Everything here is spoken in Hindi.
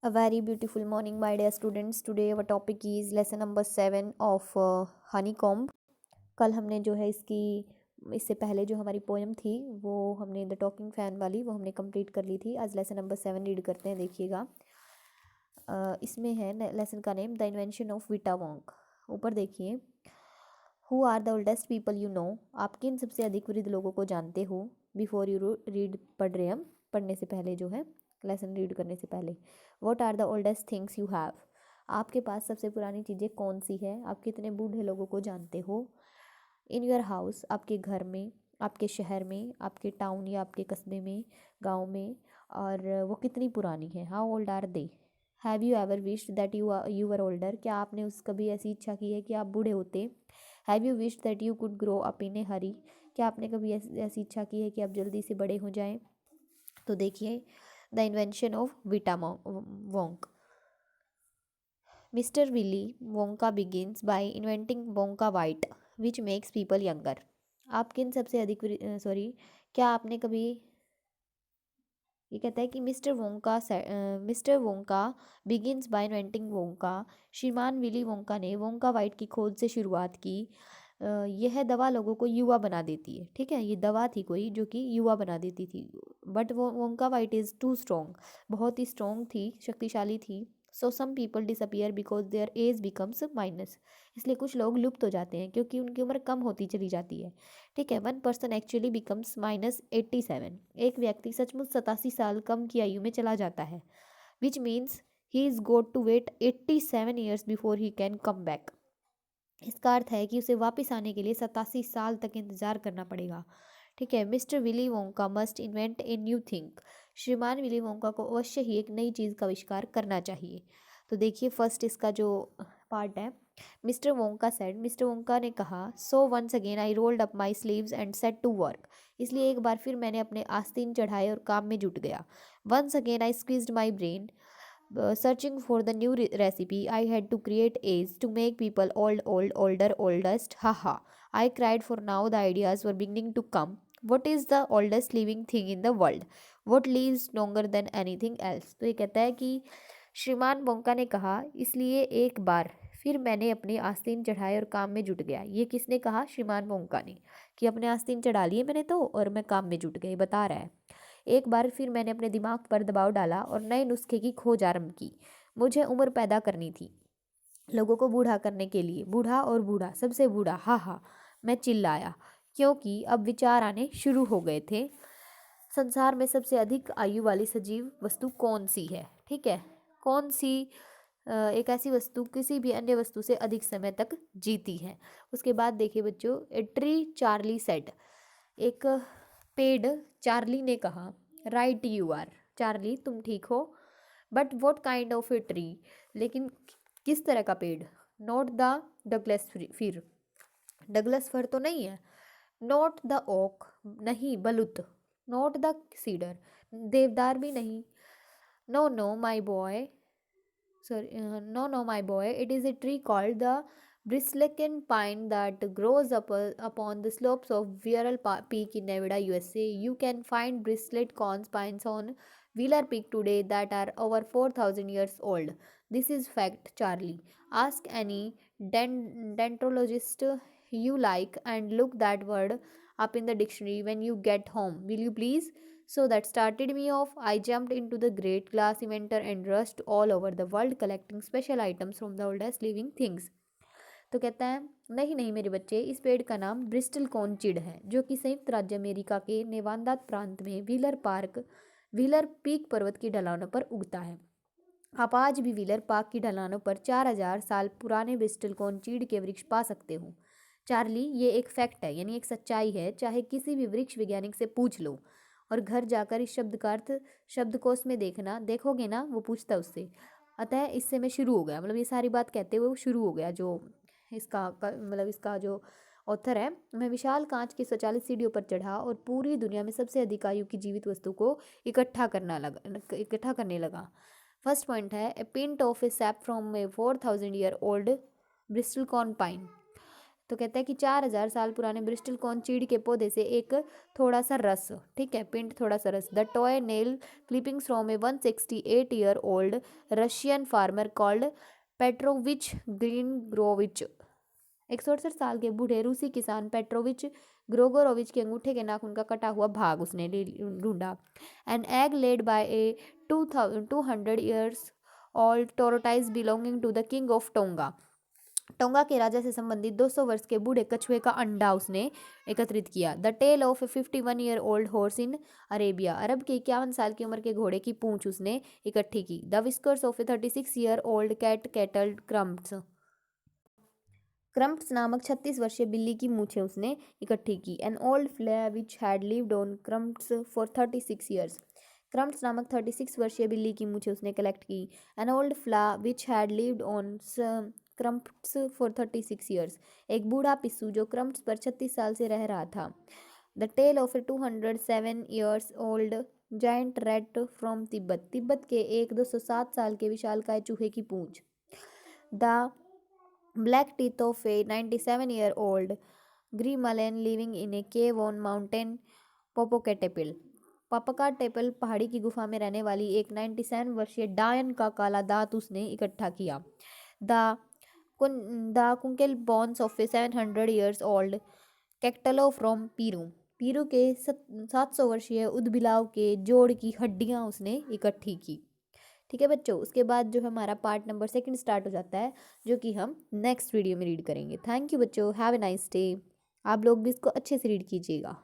A very beautiful morning, my dear students. Today our topic is lesson number 7 of honeycomb. कल हमने जो है इससे पहले जो हमारी पोएम थी वो हमने द टॉकिंग फैन वाली वो हमने कंप्लीट कर ली थी। आज लेसन नंबर 7 रीड करते हैं, देखिएगा। इसमें है लेसन का name the invention of Vita Wonk. ऊपर देखिए, who are the oldest people you know. आप किन सबसे अधिक वृद्ध लोगों को जानते हो। बिफोर यू रीड, पढ़ रहे हैं हम, पढ़ने से पहले जो है, लेसन रीड करने से पहले। What are the oldest things you have. आपके पास सबसे पुरानी चीज़ें कौन सी है। आप कितने बूढ़े लोगों को जानते हो। इन योर हाउस, आपके घर में, आपके शहर में, आपके टाउन या आपके कस्बे में, गांव में। और वो कितनी पुरानी है। How old are they. Have you ever wished that you were older. क्या आपने उस कभी ऐसी इच्छा की है कि आप बूढ़े होते। Have you wish that you could grow up in a hurry. क्या आपने कभी ऐसी इच्छा की है कि आप जल्दी से बड़े हो जाएं। तो देखिए, the invention of Vita Wonk. Mister Willy Wonka begins by inventing Wonka Vite which makes people younger. आप किन सबसे अधिक सॉरी, क्या आपने कभी, ये कहता है कि mister Wonka begins by inventing Wonka. श्रीमान विली वोंका ने वोंका वाइट की खोज से शुरुआत की। यह दवा लोगों को युवा बना देती है। ठीक है, ये दवा थी कोई जो कि युवा बना देती थी। बट वो Wonka Vite is too strong, बहुत ही स्ट्रॉन्ग थी, शक्तिशाली थी। So some people disappear because their ages becomes minus. इसलिए कुछ लोग लुप्त हो जाते हैं क्योंकि उनकी उम्र कम होती चली जाती है। ठीक है, वन पर्सन एक्चुअली बिकम्स -87। एक व्यक्ति सचमुच 87 साल कम की आयु में चला जाता है। Which means he is got to wait 87 years before he can come back. इसका अर्थ है कि उसे वापस आने के लिए 87 साल तक इंतजार करना पड़ेगा। ठीक है, mister Willy Wonka must invent a new thing. श्रीमान विली वोंका को अवश्य ही एक नई चीज़ का आविष्कार करना चाहिए। तो देखिए, फर्स्ट इसका जो पार्ट है, mister Wonka said, mister Wonka ने कहा, so once again I rolled up my sleeves and set to work. इसलिए एक बार फिर मैंने अपने आस्तीन चढ़ाए और काम में जुट गया। Once again I squeezed my brain searching for the new recipe I had to create aids to make people oldest. Haha, I cried, for now the ideas were beginning to come. What is the oldest living thing in the world? What lives longer than anything else? तो ये कहता है कि श्रीमान बोंका ने कहा, इसलिए एक बार फिर मैंने अपने आस्तीन चढ़ाए और काम में जुट गया। ये किसने कहा? श्रीमान बोंका ने, कि अपने आस्तीन चढ़ा लिए मैंने तो और मैं काम में जुट गई, बता रहा है। एक बार फिर मैंने अपने दिमाग पर दबाव डाला और नए नुस्खे की खोज आरंभ की। मुझे उम्र पैदा करनी थी, लोगों को बूढ़ा करने के लिए। बूढ़ा और बूढ़ा, सबसे बूढ़ा, हा हा, मैं चिल्लाया, क्योंकि अब विचार आने शुरू हो गए थे। संसार में सबसे अधिक आयु वाली सजीव वस्तु कौन सी है। ठीक है, कौन सी एक ऐसी वस्तु किसी भी अन्य वस्तु से अधिक समय तक जीती है। उसके बाद देखिए बच्चों, ए ट्री चार्ली सेड। एक पेड़ चार्ली ने कहा, राइट यू आर, चार्ली तुम ठीक हो। But what kind of a tree, लेकिन किस तरह का पेड़। नॉट द डगलस फिर, डगलस फर तो नहीं है। नॉट द ओक, नहीं बलुत। नॉट द सीडर, देवदार भी नहीं। No no my boy, no, my boy, it is a tree called the bristlecone pine that grows upon the slopes of Viral Peak in Nevada, USA. You can find bristlecone pines on Wheeler Peak today that are over 4,000 years old. This is fact, Charlie. Ask any dendrologist you like and look that word up in the dictionary when you get home. Will you please? So that started me off. I jumped into the great glass inventor and rushed all over the world collecting special items from the oldest living things. तो कहता है, नहीं नहीं मेरे बच्चे, इस पेड़ का नाम ब्रिस्टल कॉर्न चिड़ है, जो कि संयुक्त राज्य अमेरिका के नेवादा प्रांत में व्हीलर पीक पर्वत की ढलानों पर उगता है। आप आज भी व्हीलर पार्क की ढलानों पर 4,000 साल पुराने ब्रिस्टल कॉर्न चीड़ के वृक्ष पा सकते हो। चार्ली, ये एक फैक्ट है, यानी एक सच्चाई है, चाहे किसी भी वृक्ष वैज्ञानिक से पूछ लो। और घर जाकर इस शब्द का अर्थ शब्दकोश में देखोगे ना, वो पूछता है उससे। अतः इससे मैं शुरू हो गया, मतलब ये सारी बात कहते हुए वो शुरू हो गया। जो इसका जो ऑथर है, मैं विशाल कांच की स्वचालित सीढ़ियों पर चढ़ा और पूरी दुनिया में सबसे अधिक आयु की जीवित वस्तु को इकट्ठा करने लगा। फर्स्ट पॉइंट है, a pint of a sap from a 4,000 year old bristlecone pine. तो कहता है कि 4000 साल पुराने ब्रिस्टल कॉर्न चीड़ के पौधे से एक थोड़ा सा रस, ठीक है, पिंड थोड़ा सा रस। The toenail clippings from a 168-year-old Russian farmer called Petrovich Greengrovich. 168 साल के बूढ़े रूसी किसान पेट्रोविच ग्रोगोरोविच के अंगूठे के नाखून का कटा हुआ भाग उसने ढूंढा। An egg led by A 200 years old tortoise belonging to the king of tonga. Tonga के राजा से संबंधित 200 वर्ष के बूढ़े कछुए का अंडा उसने एकत्रित किया। The tell of a 51-year-old horse in Arabia. Arab के 51 साल की उम्र के घोड़े की पूंछ उसने इकट्ठी की। The whiskers of a 36-year-old cat कैटल क्रम्प्स। क्रम्प्स नामक 36 वर्षीय बिल्ली की मूछें उसने इकट्ठी की। An old flea which had lived on Crumps for 36 years. Crumps नामक 36 वर्षीय बिल्ली की मूछें उसने कलेक्ट की। An old flea which had lived on Crumps for 36 years. एक बूढ़ा पिस्सू जो क्रम्प्स पर 36 साल से रह रहा था। The tell of a 207-year-old giant rat from Tibet. Tibet के एक 207 साल के विशालकाय चूहे की पूंछ। The black teeth of a 97-year-old Gremlin living in a cave on Mountain Popocatépetl। पोपोकाटेपल पहाड़ी की गुफा में रहने वाली एक 97 वर्षीय डायन का काला दांत उसने इकट्ठा किया। The knucklebones of a 700-year-old catalo from Peru. Peru के 700 वर्षीय उदबिलाव के जोड़ की हड्डियां उसने इकट्ठी की। ठीक है बच्चों, उसके बाद जो हमारा पार्ट नंबर 2 स्टार्ट हो जाता है, जो कि हम नेक्स्ट वीडियो में रीड करेंगे। थैंक यू बच्चों, हैव ए नाइस डे। आप लोग भी इसको अच्छे से रीड कीजिएगा।